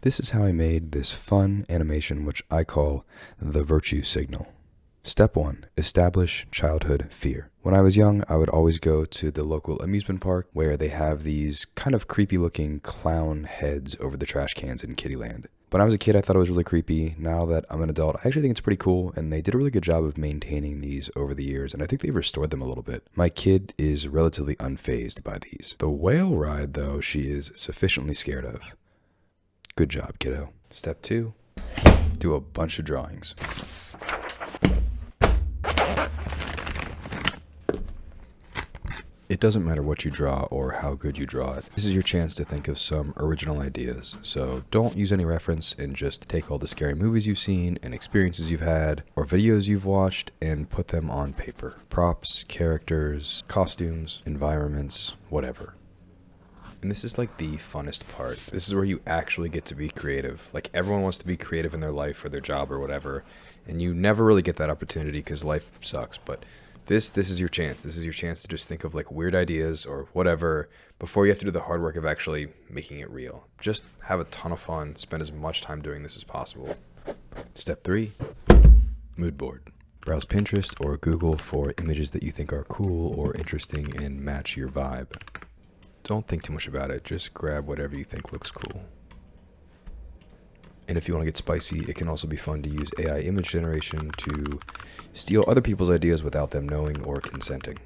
This is how I made this fun animation which I call the virtue signal. Step 1. Establish childhood fear. When I was young, I would always go to the local amusement park where they have these kind of creepy looking clown heads over the trash cans in Kittyland. When I was a kid, I thought it was really creepy. Now that I'm an adult, I actually think it's pretty cool, and they did a really good job of maintaining these over the years, and I think they've restored them a little bit. My kid is relatively unfazed by these. The whale ride, though, she is sufficiently scared of. Good job, kiddo. Step 2. Do a bunch of drawings. It doesn't matter what you draw or how good you draw it. This is your chance to think of some original ideas. So don't use any reference and just take all the scary movies you've seen and experiences you've had or videos you've watched and put them on paper. Props, characters, costumes, environments, whatever. And this is like the funnest part. This is where you actually get to be creative. Like everyone wants to be creative in their life or their job or whatever. And you never really get that opportunity because life sucks. But this is your chance. This is your chance to just think of like weird ideas or whatever before you have to do the hard work of actually making it real. Just have a ton of fun. Spend as much time doing this as possible. Step 3. Mood board. Browse Pinterest or Google for images that you think are cool or interesting and match your vibe. Don't think too much about it. Just grab whatever you think looks cool. And if you want to get spicy, it can also be fun to use AI image generation to steal other people's ideas without them knowing or consenting.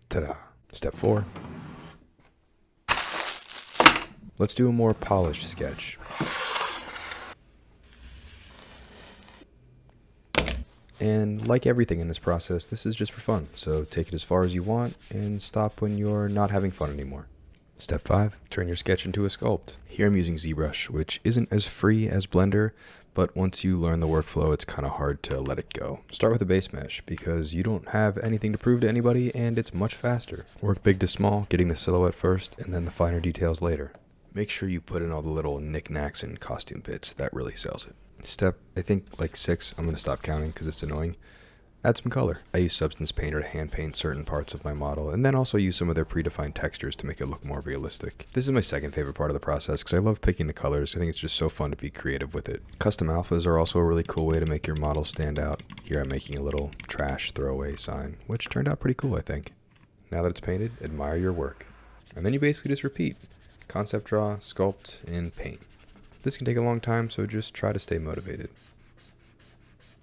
Ta-da! Step 4. Let's do a more polished sketch. And like everything in this process, this is just for fun. So take it as far as you want and stop when you're not having fun anymore. Step 5. Turn your sketch into a sculpt. Here I'm using ZBrush, which isn't as free as Blender, but once you learn the workflow, it's kind of hard to let it go. Start with a base mesh, because you don't have anything to prove to anybody, and it's much faster. Work big to small, getting the silhouette first, and then the finer details later. Make sure you put in all the little knickknacks and costume bits. That really sells it. Step, I think, like 6. I'm going to stop counting because it's annoying. Add some color. I use Substance Painter to hand paint certain parts of my model, and then also use some of their predefined textures to make it look more realistic. This is my second favorite part of the process because I love picking the colors. I think it's just so fun to be creative with it. Custom alphas are also a really cool way to make your model stand out. Here I'm making a little trash throwaway sign, which turned out pretty cool, I think. Now that it's painted, admire your work. And then you basically just repeat. Concept draw, sculpt, and paint. This can take a long time, so just try to stay motivated.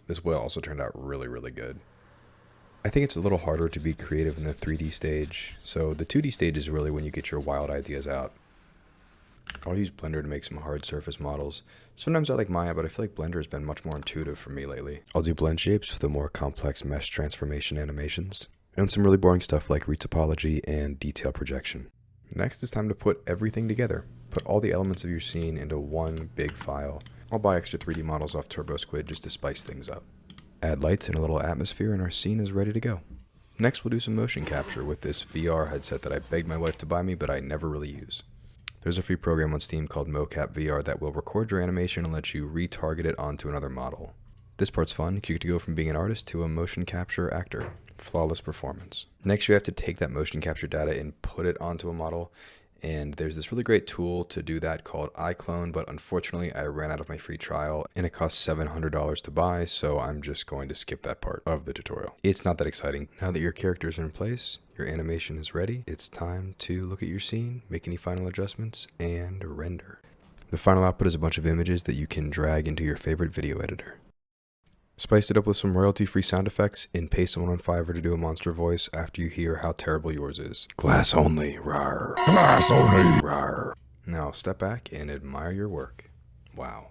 This whale also turned out really, really good. I think it's a little harder to be creative in the 3D stage, so the 2D stage is really when you get your wild ideas out. I'll use Blender to make some hard surface models. Sometimes I like Maya, but I feel like Blender has been much more intuitive for me lately. I'll do blend shapes for the more complex mesh transformation animations, and some really boring stuff like retopology and detail projection. Next is time to put everything together. Put all the elements of your scene into one big file. I'll buy extra 3D models off TurboSquid just to spice things up. Add lights and a little atmosphere and our scene is ready to go. Next we'll do some motion capture with this VR headset that I begged my wife to buy me but I never really use. There's a free program on Steam called Mocap VR that will record your animation and let you retarget it onto another model. This part's fun because you get to go from being an artist to a motion capture actor. Flawless performance. Next you have to take that motion capture data and put it onto a model. And there's this really great tool to do that called iClone, but unfortunately I ran out of my free trial and it costs $700 to buy, so I'm just going to skip that part of the tutorial. It's not that exciting. Now that your characters are in place, your animation is ready, it's time to look at your scene, make any final adjustments, and render. The final output is a bunch of images that you can drag into your favorite video editor. Spiced it up with some royalty-free sound effects and pay someone on Fiverr to do a monster voice after you hear how terrible yours is. Glass only, rawr. Glass only, rawr. Now step back and admire your work. Wow.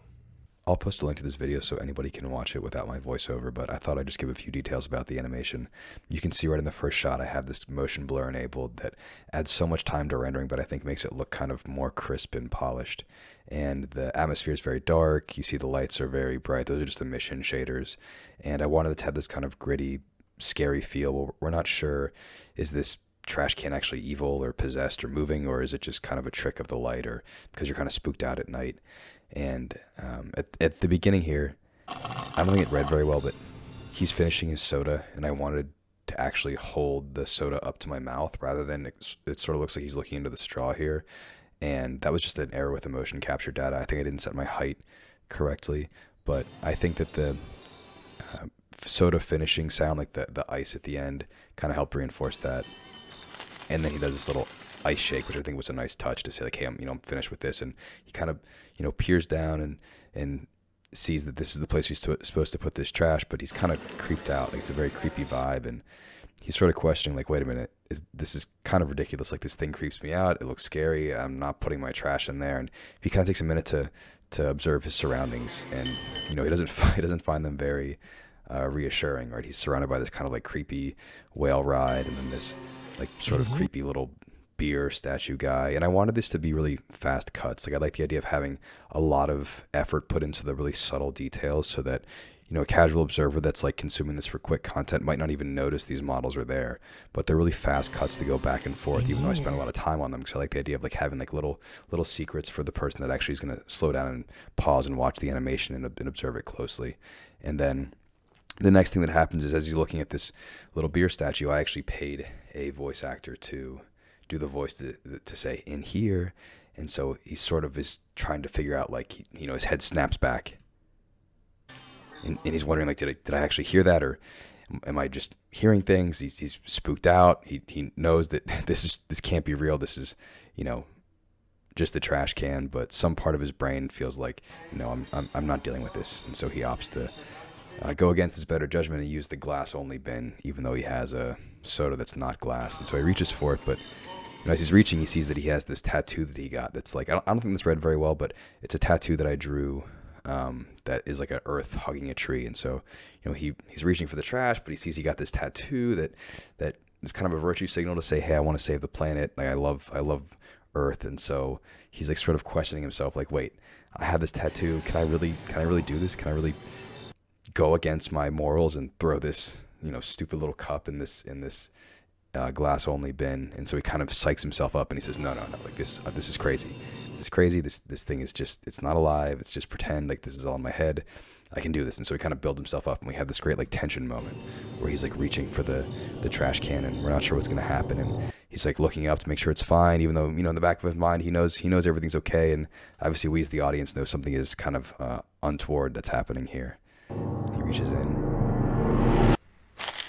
I'll post a link to this video so anybody can watch it without my voiceover, but I thought I'd just give a few details about the animation. You can see right in the first shot I have this motion blur enabled that adds so much time to rendering, but I think makes it look kind of more crisp and polished. And the atmosphere is very dark. You see the lights are very bright. Those are just emission shaders. And I wanted it to have this kind of gritty, scary feel. We're not sure, is this trash can actually evil or possessed or moving, or is it just kind of a trick of the light, or because you're kind of spooked out at night? And at the beginning here, I don't think it read very well, but he's finishing his soda, and I wanted to actually hold the soda up to my mouth rather than it sort of looks like he's looking into the straw here. and that was just an error with the motion capture data. I think I didn't set my height correctly, but I think that the soda finishing sound, like the ice at the end, kind of helped reinforce that. And then he does this little ice shake, which I think was a nice touch to say, like, hey, I'm finished with this. And he kind of, peers down and sees that this is the place he's supposed to put this trash, but he's kind of creeped out. Like, it's a very creepy vibe, and he's sort of questioning, like, wait a minute, this is kind of ridiculous. Like, this thing creeps me out. It looks scary. I'm not putting my trash in there. And he kind of takes a minute to observe his surroundings, and he doesn't find them very reassuring. Right, he's surrounded by this kind of like creepy whale ride, and then this like sort of creepy little beer statue guy. And I wanted this to be really fast cuts. Like, I like the idea of having a lot of effort put into the really subtle details, so that a casual observer that's like consuming this for quick content might not even notice these models are there, but they're really fast cuts to go back and forth, even though I spent a lot of time on them, because I like the idea of like having like little secrets for the person that actually is going to slow down and pause and watch the animation and observe it closely. And then the next thing that happens is, as he's looking at this little beer statue, I actually paid a voice actor to do the voice to say in here. And so he sort of is trying to figure out, like, his head snaps back. And he's wondering, like, did I actually hear that, or am I just hearing things? He's spooked out. He knows that this can't be real. This is, just a trash can. But some part of his brain feels like, no, I'm not dealing with this. And so he opts to go against his better judgment and use the glass only bin, even though he has a soda that's not glass. And so he reaches for it, but as he's reaching, he sees that he has this tattoo that he got. That's like, I don't think this read very well, but it's a tattoo that I drew. That is like an earth hugging a tree. And so, he's reaching for the trash, but he sees he got this tattoo that is kind of a virtue signal to say, hey, I want to save the planet. Like, I love Earth. And so he's like sort of questioning himself, like, wait, I have this tattoo. Can I really do this? Can I really go against my morals and throw this, stupid little cup in this glass only bin? And so he kind of psychs himself up, and he says, no, like this is crazy. This is crazy. This thing is just, it's not alive. It's just pretend. Like, this is all in my head. I can do this. And so he kind of builds himself up, and we have this great like tension moment where he's like reaching for the trash can, and we're not sure what's going to happen. And he's like looking up to make sure it's fine, even though, in the back of his mind, he knows everything's okay. And obviously we as the audience know something is kind of untoward that's happening here. He reaches in,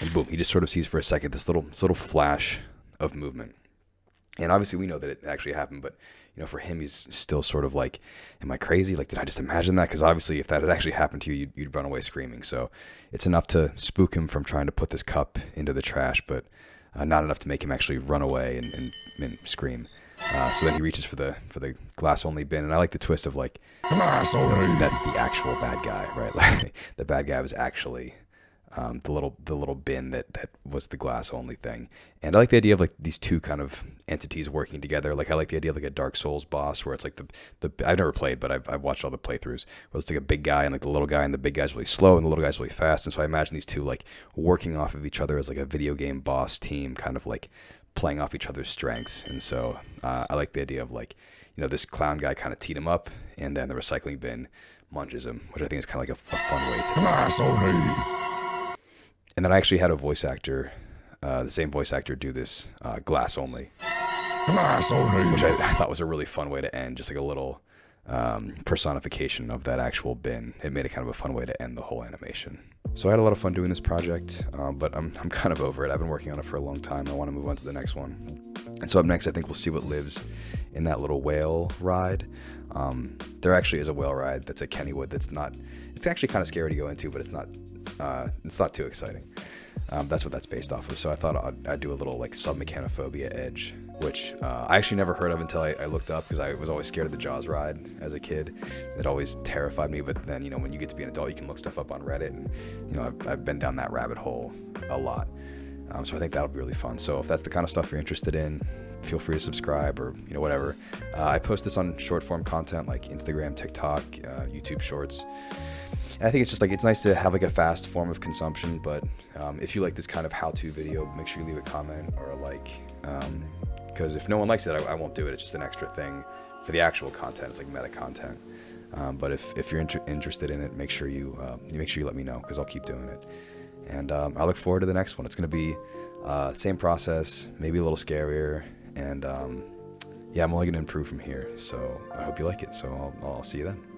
and boom, he just sort of sees for a second this little flash of movement. And obviously we know that it actually happened, but for him, he's still sort of like, am I crazy? Like, did I just imagine that? Because obviously if that had actually happened to you, you'd run away screaming. So it's enough to spook him from trying to put this cup into the trash, but not enough to make him actually run away and scream. So then he reaches for the glass only bin, and I like the twist of like, glass only. That's the actual bad guy, right? Like, the bad guy was actually the little bin that was the glass only thing. And I like the idea of like these two kind of entities working together. Like, I like the idea of like a Dark Souls boss, where it's like the I've never played, but I've watched all the playthroughs, where it's like a big guy and like the little guy, and the big guy's really slow and the little guy's really fast. And so I imagine these two like working off of each other as like a video game boss team, kind of like playing off each other's strengths. And so I like the idea of like, this clown guy kind of teed him up, and then the recycling bin munges him, which I think is kind of like a fun way to glass only. And then I actually had a voice actor, the same voice actor, do this glass only, which I thought was a really fun way to end, just like a little personification of that actual bin. It made it kind of a fun way to end the whole animation. So I had a lot of fun doing this project, but I'm kind of over it. I've been working on it for a long time. I want to move on to the next one. And so up next, I think we'll see what lives in that little whale ride. There actually is a whale ride that's at Kennywood that's not, it's actually kind of scary to go into, but it's not too exciting. That's what that's based off of. So I thought I'd do a little like submechanophobia edge, which I actually never heard of until I looked up, because I was always scared of the Jaws ride as a kid. It always terrified me. But then, when you get to be an adult, you can look stuff up on Reddit, and I've been down that rabbit hole a lot. So I think that'll be really fun. So if that's the kind of stuff you're interested in, feel free to subscribe, or whatever. I post this on short form content like Instagram, TikTok, YouTube Shorts. And I think it's just like, it's nice to have like a fast form of consumption, but if you like this kind of how-to video, make sure you leave a comment or a like, because if no one likes it, I won't do it. It's just an extra thing for the actual content. It's like meta content. But if you're interested in it, make sure you let me know, because I'll keep doing it. And I look forward to the next one. It's going to be same process, maybe a little scarier, and yeah, I'm only going to improve from here, so I hope you like it, so I'll see you then.